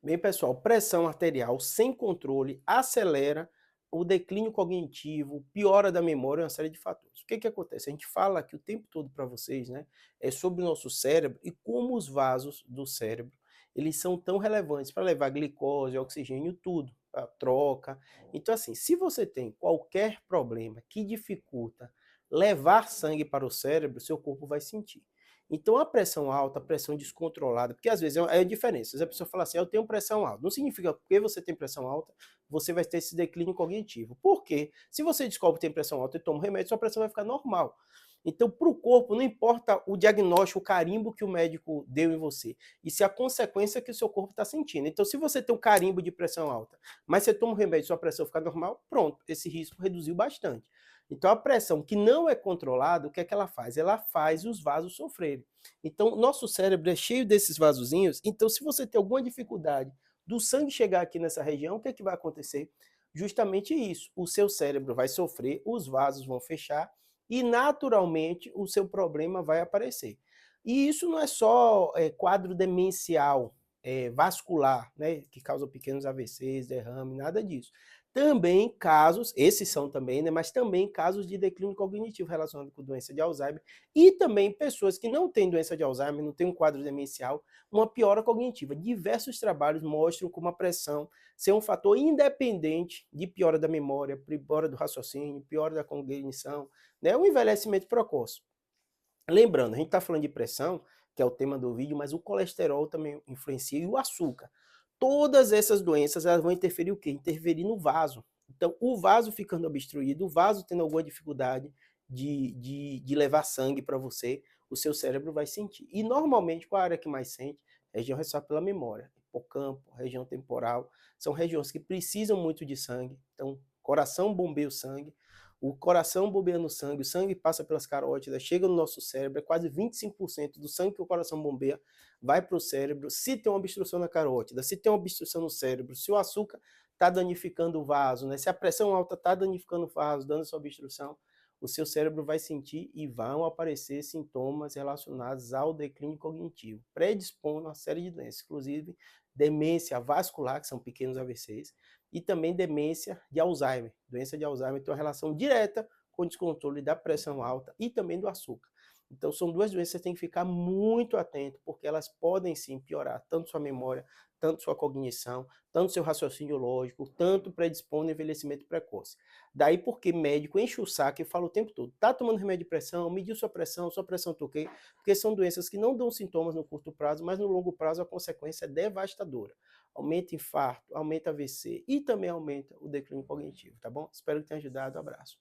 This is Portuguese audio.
Bem, pessoal, pressão arterial sem controle acelera o declínio cognitivo, piora da memória, uma série de fatores. O que que acontece? A gente fala aqui o tempo todo para vocês, né, é sobre o nosso cérebro e como os vasos do cérebro, eles são tão relevantes para levar glicose, oxigênio, tudo, a troca. Então, assim, se você tem qualquer problema que dificulta levar sangue para o cérebro, seu corpo vai sentir. Então, a pressão alta, a pressão descontrolada, porque às vezes é a diferença. A pessoa fala assim, eu tenho pressão alta. Não significa que porque você tem pressão alta, você vai ter esse declínio cognitivo. Por quê? Se você descobre que tem pressão alta e toma um remédio, sua pressão vai ficar normal. Então, para o corpo, não importa o diagnóstico, o carimbo que o médico deu em você, e se a consequência que o seu corpo está sentindo. Então, se você tem um carimbo de pressão alta, mas você toma um remédio e sua pressão fica normal, pronto, esse risco reduziu bastante. Então, a pressão que não é controlada, o que é que ela faz? Ela faz os vasos sofrerem. Então, nosso cérebro é cheio desses vasozinhos, então se você tem alguma dificuldade do sangue chegar aqui nessa região, o que é que vai acontecer? Justamente isso, o seu cérebro vai sofrer, os vasos vão fechar e naturalmente o seu problema vai aparecer. E isso não é só quadro demencial, vascular, né, que causa pequenos AVCs, derrame, nada disso. Também casos, esses são também, né, mas também casos de declínio cognitivo relacionado com doença de Alzheimer e também pessoas que não têm doença de Alzheimer, não têm um quadro demencial, uma piora cognitiva. Diversos trabalhos mostram como a pressão ser um fator independente de piora da memória, piora do raciocínio, piora da cognição, né, o envelhecimento precoce. Lembrando, a gente está falando de pressão, que é o tema do vídeo, mas o colesterol também influencia e o açúcar. Todas essas doenças elas vão interferir o quê? Interferir no vaso. Então, o vaso ficando obstruído, o vaso tendo alguma dificuldade de levar sangue para você, o seu cérebro vai sentir. E normalmente, qual a área que mais sente? Região responsável pela memória. Hipocampo, região temporal, são regiões que precisam muito de sangue. Então, coração bombeia o sangue, o coração bombeando sangue, o sangue passa pelas carótidas, chega no nosso cérebro, é quase 25% do sangue que o coração bombeia vai para o cérebro. Se tem uma obstrução na carótida, se tem uma obstrução no cérebro, se o açúcar está danificando o vaso, né? Se a pressão alta está danificando o vaso, dando essa obstrução, o seu cérebro vai sentir e vão aparecer sintomas relacionados ao declínio cognitivo, predispondo a uma série de doenças, inclusive demência vascular, que são pequenos AVCs, e também demência de Alzheimer. Doença de Alzheimer tem uma relação direta com o descontrole da pressão alta e também do açúcar. Então, são duas doenças que você tem que ficar muito atento, porque elas podem sim piorar tanto sua memória, tanto sua cognição, tanto seu raciocínio lógico, tanto predispondo ao envelhecimento precoce. Daí porque médico enche o saco e fala o tempo todo, tá tomando remédio de pressão, mediu sua pressão tá ok, porque são doenças que não dão sintomas no curto prazo, mas no longo prazo a consequência é devastadora. Aumenta infarto, aumenta AVC e também aumenta o declínio cognitivo, tá bom? Espero que tenha ajudado, abraço.